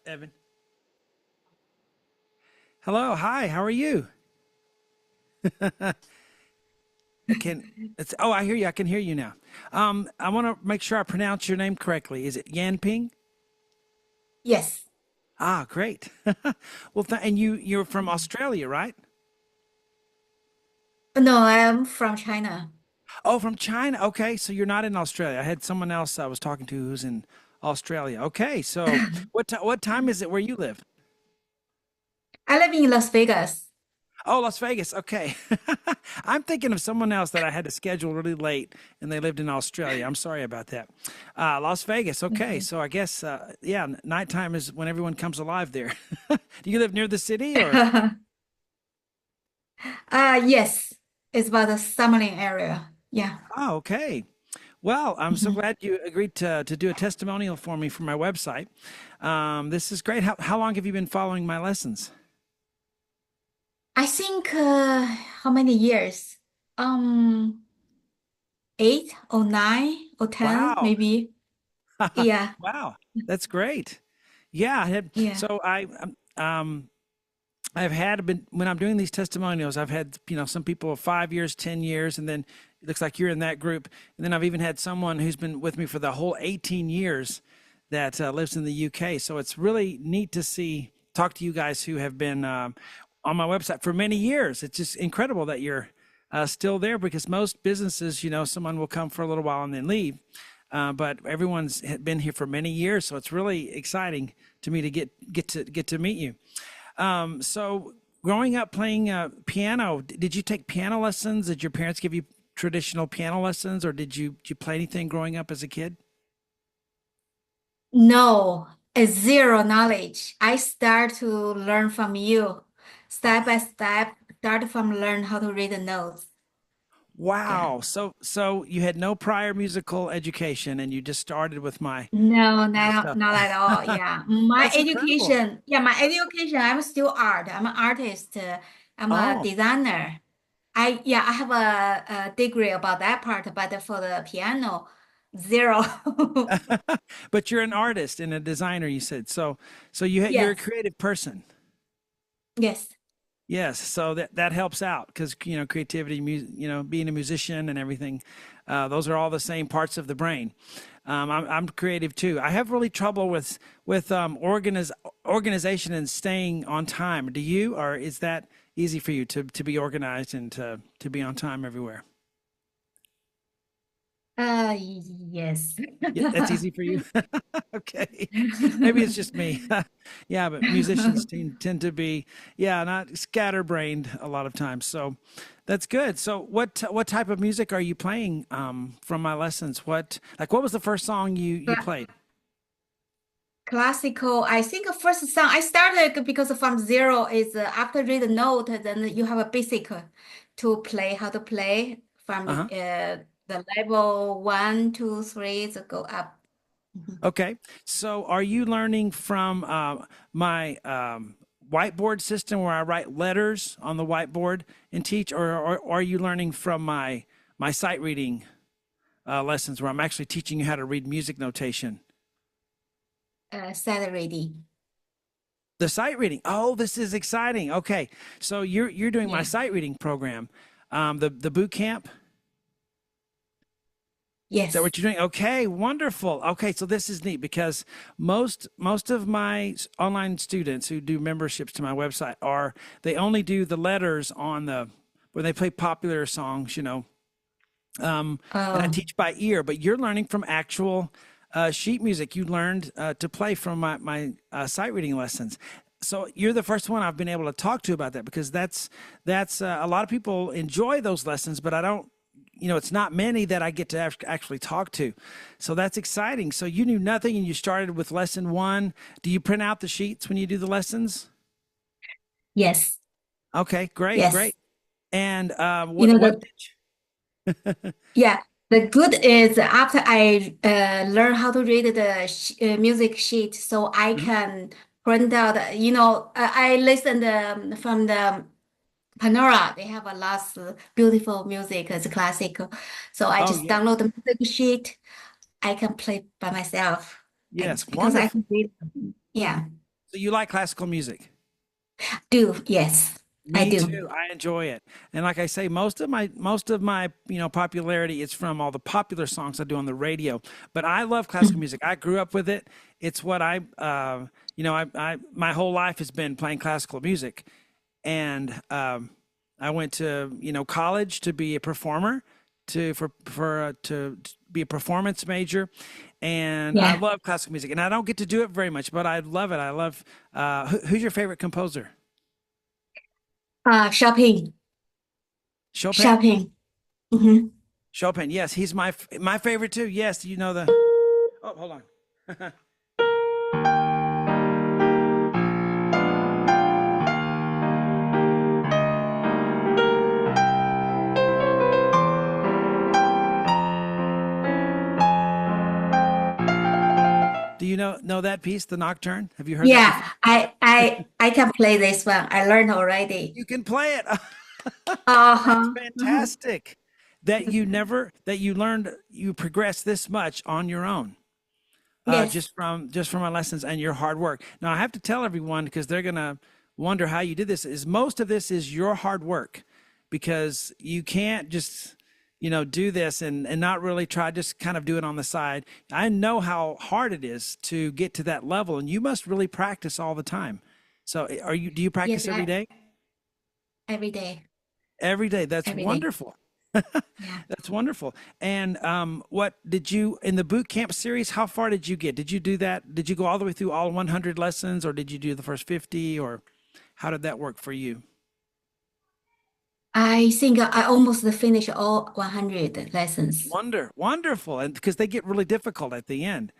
Evan. Hello, hi, how are you? Can it's oh, I hear you. I can hear you now. I want to make sure I pronounce your name correctly. Is it Yanping? Yes. Ah, great. Well, and you're from Australia, right? No, I am from China. Oh, from China. Okay, so you're not in Australia. I had someone else I was talking to who's in Australia. Okay, so what time is it where you live? I live in Las Vegas. Oh, Las Vegas. Okay. I'm thinking of someone else that I had to schedule really late and they lived in Australia. I'm sorry about that. Las Vegas. Okay. Mhm. So I guess, yeah, nighttime is when everyone comes alive there. Do you live near the city or? Yes, it's about the Summerlin area. Yeah. Oh, okay. Well, I'm so Mhm. glad you agreed to do a testimonial for me for my website. This is great. How long have you been following my lessons? I think how many years? Um, 8 or 9 or 10, Wow. maybe. Yeah. Wow. That's great. Yeah. Yeah. So um, I've had been when I'm doing these testimonials, I've had, some people 5 years, 10 years, and then it looks like you're in that group. And then I've even had someone who's been with me for the whole 18 years that lives in the UK. So it's really neat to talk to you guys who have been on my website for many years. It's just incredible that you're still there because most businesses, someone will come for a little while and then leave. But everyone's been here for many years, so it's really exciting to me to get to meet you. So growing up playing piano, did you take piano lessons? Did your parents give you traditional piano lessons, or did you play anything growing up as a kid? No, a zero knowledge. I start to learn from you, step by step. Start from learn how to read the notes. Yeah. Wow. So you had no prior musical education, and you just started with No, my not stuff. not at all. Yeah. My That's incredible. education, I'm still art. I'm an artist. I'm a Oh, designer. I have a degree about that part, but for the piano, zero. but you're an artist and a designer, you said. So you're a Yes. creative person. Yes. Yes, so that helps out because creativity, being a musician and everything, those are all the same parts of the brain. I'm creative too. I have really trouble with organization and staying on time. Do you, or is that easy for you to be organized and to be on time everywhere? Yes. Yeah, that's easy for you. Okay. Maybe it's just me. Yeah, but musicians tend to be, yeah, not scatterbrained a lot of times. So that's good. So what type of music are you playing from my lessons? What was the first song you played? Classical, I think first song I started because from zero is after read the note, then you have a basic to play how to play from Uh-huh. the level 1, 2, 3 to go up. Mhm. Okay. So are you learning from my whiteboard system where I write letters on the whiteboard and teach, or are you learning from my sight reading lessons where I'm actually teaching you how to read music notation? Set ready. The sight reading. Oh, this is exciting. Okay, so you're doing my Yeah. sight reading program, the boot camp. Is that Yes. what you're doing? Okay, wonderful. Okay, so this is neat because most of my online students who do memberships to my website they only do the letters on the where they play popular songs, and I Oh, teach by ear. But you're learning from actual sheet music. You learned to play from my sight reading lessons. So you're the first one I've been able to talk to about that because that's a lot of people enjoy those lessons, but I don't. It's not many that I get to actually talk to. So that's exciting. So you knew nothing and you started with lesson one. Do you print out the sheets when you do the lessons? yes. Okay, great, Yes. great. And You what know what the Yeah, the good is after I learn how to read the sh music sheet, so I Mhm. can print out. I listen from the Panora. They have a lot of beautiful music, it's classical. So I Oh just yeah. download the music sheet. I can play by myself, Yes, because I wonderful. can read. Yeah. So you like classical music? Do, yes, I Me do. too. I enjoy it. And like I say, most of my popularity is from all the popular songs I do on the radio. But I love classical music. I grew up with it. It's what I my whole life has been playing classical music. And I went to, college to be a performer, to be a performance major. And I Yeah. love classical music. And I don't get to do it very much, but I love it. I love who's your favorite composer? Shopping, Chopin? shopping. Hmm. Chopin, yes, he's my favorite too. Yes, you know the. Oh, hold on. Do you know that piece, the Nocturne? Have you heard that Yeah, before? I can play this one. I learned already. You can play it. That's Uh-huh. Mhm. fantastic. That you learned you progressed this much on your own. Yes. Just from my lessons and your hard work. Now I have to tell everyone because they're gonna wonder how you did this. Is most of this is your hard work because you can't just do this and not really try just kind of do it on the side. I know how hard it is to get to that level, and you must really practice all the time. So do you Yes, practice every day? every day. Every day. That's Every day. wonderful. Yeah. That's wonderful. And what did you in the boot camp series? How far did you get? Did you do that? Did you go all the way through all 100 lessons, or did you do the first 50, or how did that work for you? I think I almost finished all 100 lessons. Wonderful, and because they get really difficult at the end.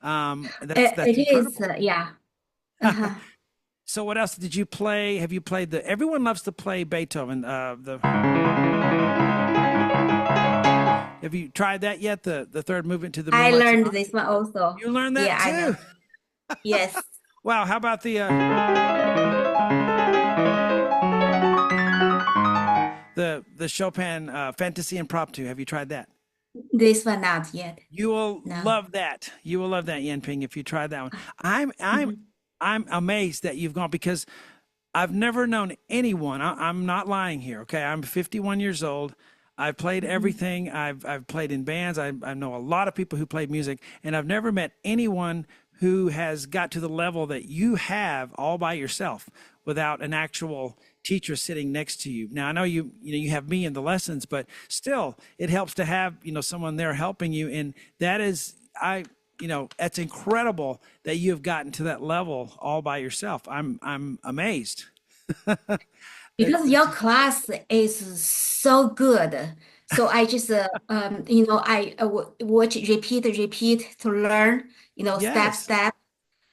That's It is, incredible. yeah. Uh-huh. So what else did you play? Have you played the? Everyone loves to play Beethoven. The Have you tried that yet? The third movement to the I Moonlight learned Sonata. this one also. You learned Yeah, that I too. know. Yes. Wow. How about the Chopin Fantasy Impromptu? Have you tried that? This one not yet. You will No. love that. You will love that, Yanping, if you try that one. I'm I'm Mhm. I'm amazed that you've gone because I've never known anyone. I'm not lying here. Okay, I'm 51 years old. I've played Mhm. everything. I've played in bands. I know a lot of people who play music, and I've never met anyone who has got to the level that you have all by yourself without an actual teacher sitting next to you. Now I know you have me in the lessons, but still it helps to have someone there helping you, and that is that's incredible that you have gotten to that level all by yourself. I'm amazed. Because your class is so good. So I just, I watch, repeat to learn, Yes. step.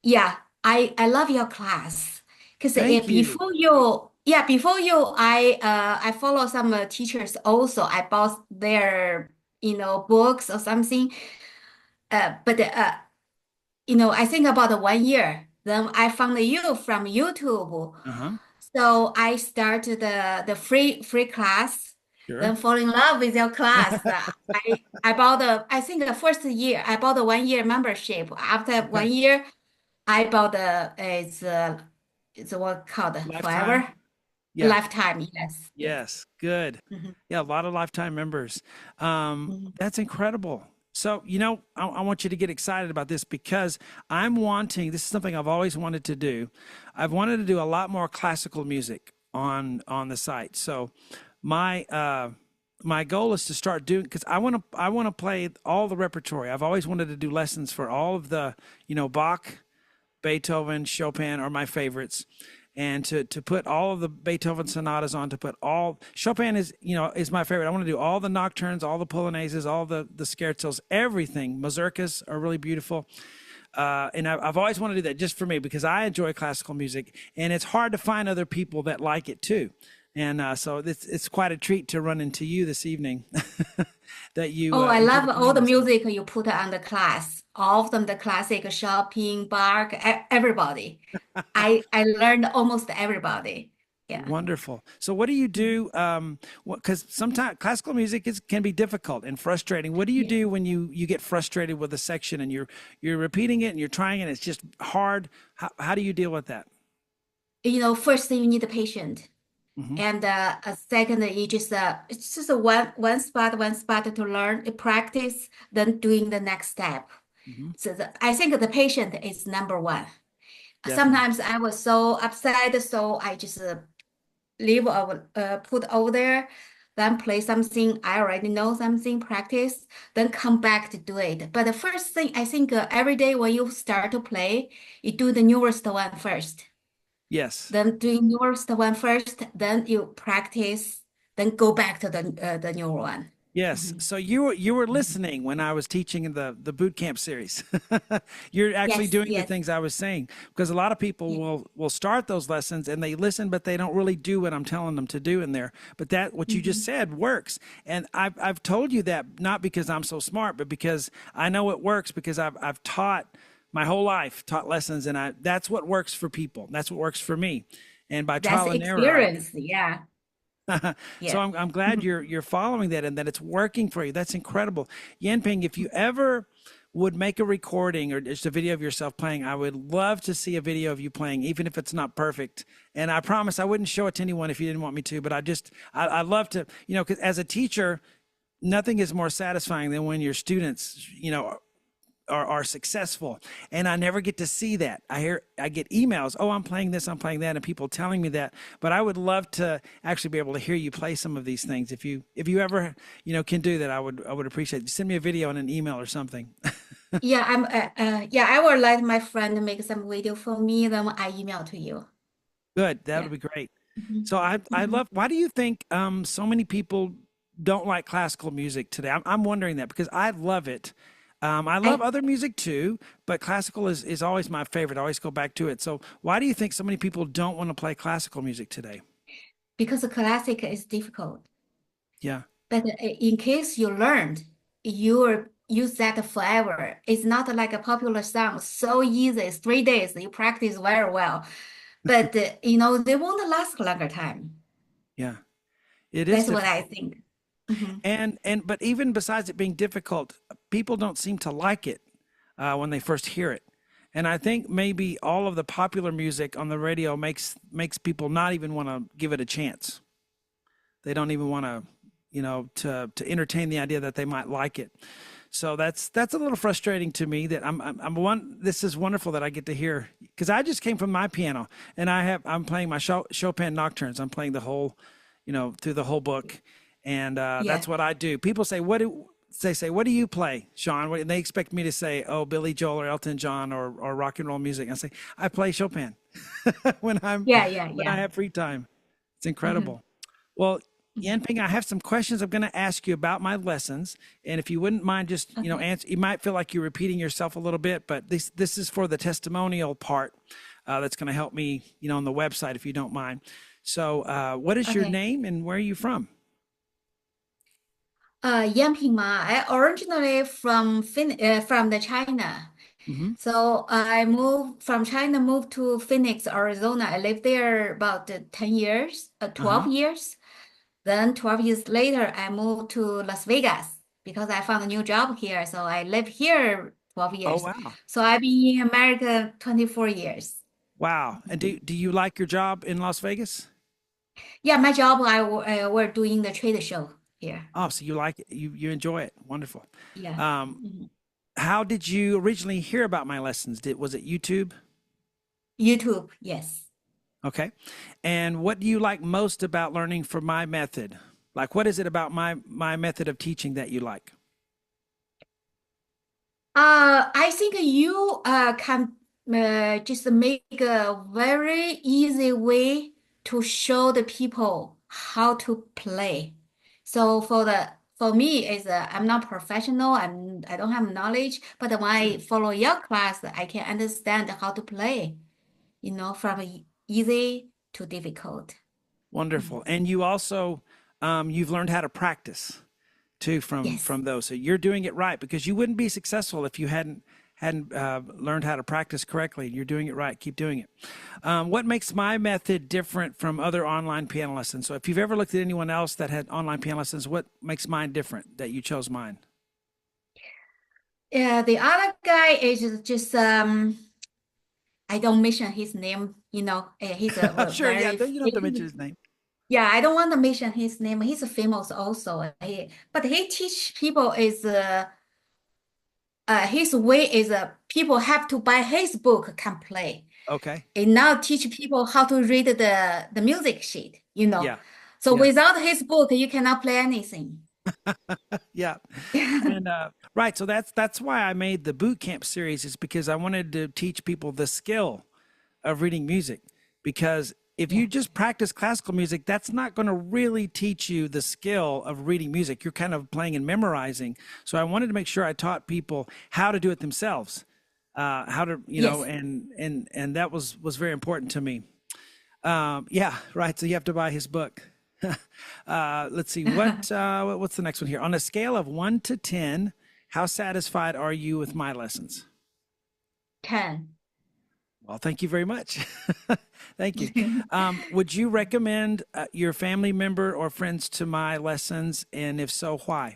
Yeah, I love your class. Because Thank you. before you, I follow some teachers also. I bought their, books or something. But I think about 1 year. Then I found you from YouTube. Uh-huh. So I started the free class, Sure. then fall in love with your class. I bought I think the first year I bought a 1 year membership. After 1 year, I bought it's what called Lifetime. forever Yeah. lifetime. Yes, yes. Yes. Good. Mhm, Yeah, a lot of lifetime members. mhm, That's incredible. So, I want you to get excited about this because this is something I've always wanted to do. I've wanted to do a lot more classical music on the site. So, my my goal is to start doing because I want to play all the repertory. I've always wanted to do lessons for all of the, Bach, Beethoven, Chopin are my favorites. And to put all of the Beethoven sonatas on, to put all Chopin is my favorite. I want to do all the nocturnes, all the polonaises, all the scherzos, everything. Mazurkas are really beautiful. And I've always wanted to do that just for me because I enjoy classical music, and it's hard to find other people that like it too. And so it's quite a treat to run into you this evening that you Oh, I enjoy love all doing the this. music you put on the class. All of them, the classic, Chopin, Bach, everybody. I learned almost everybody. Yeah. Wonderful. So what do you do? Because sometimes classical music can be difficult and frustrating. What do you Yeah. do when you get frustrated with a section and you're repeating it and you're trying it, and it's just hard? How do you deal with that? First you need a patient. Hmm. And a second, you just it's just a one spot to learn, practice, then doing the next step. Hmm. So I think the patient is number one. Definitely. Sometimes I was so upset, so I just leave put over there, then play something I already know something, practice, then come back to do it. But the first thing I think every day when you start to play, you do the newest one first. Yes. Then doing yours the one first, then you practice, then go back to the new one. Yes. Mhm. So you were Mhm. listening when I was teaching in the boot camp series. You're actually Yes, doing the yes, things I was saying, because a lot of people yeah. will start those lessons and they listen, but they don't really do what I'm telling them to do in there. But that what you just Mhm. said works, and I've told you that not because I'm so smart, but because I know it works because I've taught my whole life, taught lessons, and that's what works for people. That's what works for me, and by That's trial and error, experience. Yeah, so yeah. I'm glad Mhm. you're following that and that it's working for you. That's incredible. Yanping, if you ever would make a recording or just a video of yourself playing, I would love to see a video of you playing, even if it's not perfect. And I promise I wouldn't show it to anyone if you didn't want me to, but I love to, because as a teacher, nothing is more satisfying than when your students, are successful, and I never get to see that. I get emails, oh, I'm playing this, I'm playing that, and people telling me that, but I would love to actually be able to hear you play some of these things. If you ever can do that, I would appreciate it. Send me a video and an email or something. Yeah, yeah, I will let my friend make some video for me, then I email to you. Good, that would Yeah. be great. Mhm. So I Mhm. love, why do you think so many people don't like classical music today? I'm wondering that because I love it. I love I other music too, but classical is always my favorite. I always go back to it. So why do you think so many people don't want to play classical music today? Because the classic is difficult. Yeah. But in case you learned, you will use that forever. It's not like a popular song, so easy. It's 3 days. You practice very well, but they won't last a longer time. Yeah. It is That's what I difficult. think. Hmm. And but even besides it being difficult, people don't seem to like it when they first hear it. And I think maybe all of the popular music on the radio makes people not even want to give it a chance. They don't even want to, to entertain the idea that they might like it. So that's a little frustrating to me. That I'm one. This is wonderful that I get to hear, because I just came from my piano and I'm playing my Chopin nocturnes. I'm playing the whole, through the whole book, and Yeah. that's what I do. People say, they say, what do you play, Shawn? And they expect me to say, oh, Billy Joel or Elton John or rock and roll music. I say, I play Chopin when Yeah, yeah, when I yeah. have free time. It's Hmm. incredible. Well, Yanping, I have some questions I'm going to ask you about my lessons, and if you wouldn't mind, just Okay. answer. You might feel like you're repeating yourself a little bit, but this is for the testimonial part. That's going to help me, on the website, if you don't mind. So, what is your Okay. name and where are you from? Yanping Ma. I originally from the China. Hmm. So I moved from China, moved to Phoenix, Arizona. I lived there about 10 years, Uh 12 huh. years. Then 12 years later, I moved to Las Vegas because I found a new job here. So I lived here 12 Oh years. wow, So I've been in America 24 years. wow. And do you like your job in Las Vegas? Yeah, my job, we're doing the trade show here. Oh, so you like it? You enjoy it? Wonderful. Yeah. Um, Mhm. how did you originally hear about my lessons? Was it YouTube? YouTube, yes. Okay. And what do you like most about learning from my method? Like, what is it about my method of teaching that you like? I think you can just make a very easy way to show the people how to play. So for me is I'm not professional. I don't have knowledge, but when I Sure. follow your class, I can understand how to play. From easy to difficult. Wonderful. Mhm. And you also you've learned how to practice too from Yes. those. So you're doing it right, because you wouldn't be successful if you hadn't hadn't learned how to practice correctly. You're doing it right. Keep doing it. What makes my method different from other online piano lessons? So if you've ever looked at anyone else that had online piano lessons, what makes mine different that you chose mine? Yeah, the other guy is just I don't mention his name, he's a Sure, yeah, very you don't have to mention his name. yeah, I don't want to mention his name. He's famous also. But he teach people is his way is people have to buy his book can play. Okay. And now teach people how to read the music sheet. Yeah. So Yeah. without his book, you cannot play anything. Yeah. And right, so that's why I made the boot camp series is because I wanted to teach people the skill of reading music because if Yeah. you just practice classical music, that's not going to really teach you the skill of reading music. You're kind of playing and memorizing. So I wanted to make sure I taught people how to do it themselves, how to, Yes. and that was very important to me. Yeah, right. So you have to buy his book. Let's see what's the next one here. On a scale of 1 to 10, how satisfied are you with my lessons? 10. Well, thank you very much. Thank you. Would you recommend your family member or friends to my lessons? And if so, why?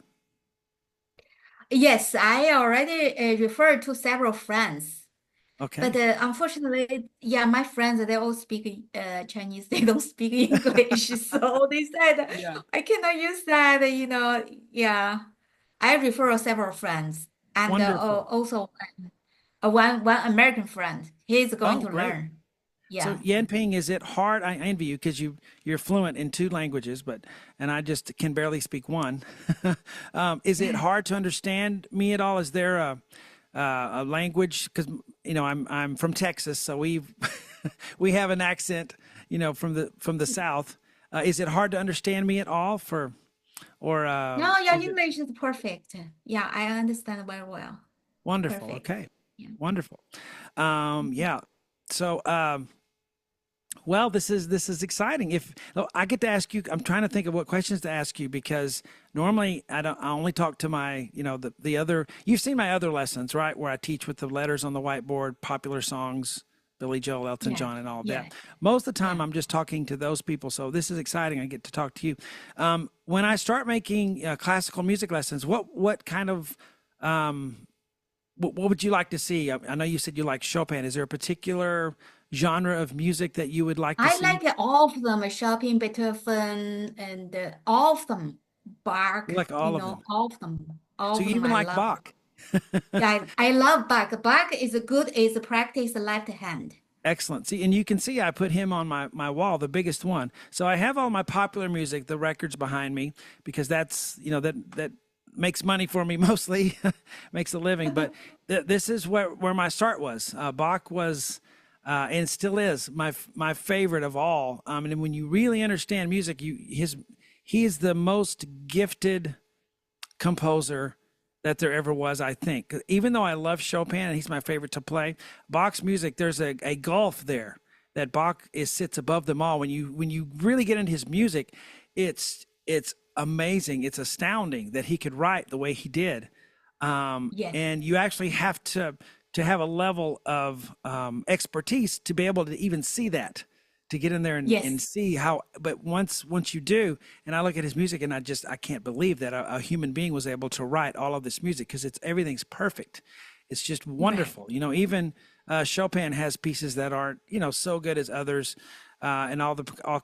Yes, I already referred to several friends. But Okay. unfortunately, yeah, my friends, they all speak Chinese. They don't speak English. So they said, Yeah. I cannot use that. Yeah. I refer several friends. And Wonderful. also one American friend. He's going Oh, to great. learn. So Yeah. Yanping, is it hard? I envy you because you're fluent in two languages, and I just can barely speak one. Is it hard to understand me at all? Is there a language? Because I'm from Texas, so we have an accent, from the South. Is it hard to understand me at all? Or No, your is it English is perfect. Yeah, I understand very well. wonderful? Perfect. Okay, Yeah. wonderful. Yeah. So. Well, this is exciting. If oh, I get to ask you, I'm trying to think of what questions to ask you because normally I don't. I only talk to my, the other. You've seen my other lessons, right? Where I teach with the letters on the whiteboard, popular songs, Billy Joel, Elton Yeah. John, and all of Yeah. that. Most of the time, Yeah. I'm just talking to those people. So this is exciting. I get to talk to you. When I start making classical music lessons, what kind of what would you like to see? I know you said you like Chopin. Is there a particular genre of music that you would like to I see? like all of them, Chopin, Beethoven, and all of them. You Bach, like all of them. all of them. All So of you them, even I like love. Bach. Yeah, I love Bach. Bach is good, is practice left hand. Excellent. See, and you can see I put him on my wall, the biggest one. So I have all my popular music, the records behind me, because that's, that makes money for me mostly, makes a living. But this is where my start was. Bach was, and still is my favorite of all. And when you really understand music, he is the most gifted composer that there ever was, I think. Even though I love Chopin and he's my favorite to play, Bach's music, there's a gulf there that Bach sits above them all. When you really get into his music, it's amazing. It's astounding that he could write the way he did. Yes, And you actually have to have a level of expertise to be able to even see that, to get in there and yes, see how. But once you do, and I look at his music, and I can't believe that a human being was able to write all of this music because everything's perfect. It's just right. wonderful. Even Chopin has pieces that aren't so good as others, and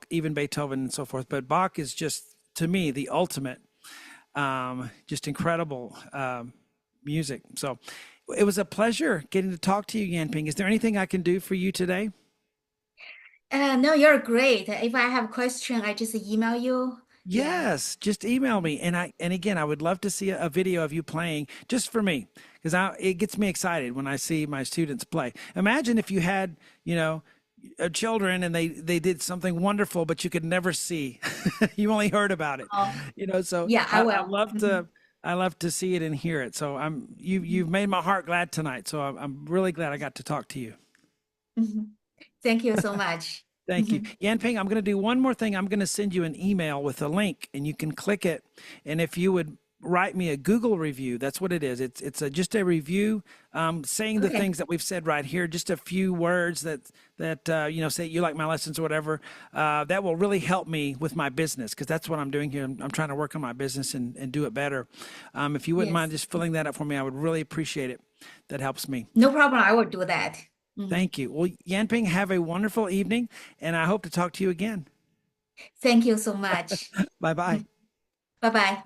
even Beethoven and so forth. But Bach is just, to me, the ultimate, just incredible music. So it was a pleasure getting to talk to you, Yanping. Is there anything I can do for you today? No, you're great. If I have a question, I just email you. Yeah. Yes, just email me. And again, I would love to see a video of you playing just for me because it gets me excited when I see my students play. Imagine if you had, children and they did something wonderful, but you could never see. You only heard about it. Oh, So yeah, I I will. love to see it and hear it. So you've made my heart glad tonight. So I'm really glad I got to talk to you. Mhm. Thank you so much. Thank you. Mhm. Yanping, I'm going to do one more thing. I'm going to send you an email with a link and you can click it. And if you would write me a Google review. That's what it is. It's just a review, saying the Okay. things that we've said right here, just a few words that you know, say you like my lessons or whatever. That will really help me with my business, because that's what I'm doing here. I'm trying to work on my business and do it better. If you wouldn't mind Yes. just filling that up for me, I would really appreciate it. That helps me. No problem. I will do that. Mhm. Thank you. Well, Yanping, have a wonderful evening, and I hope to talk to you again. Thank you so much. Bye bye. Bye bye.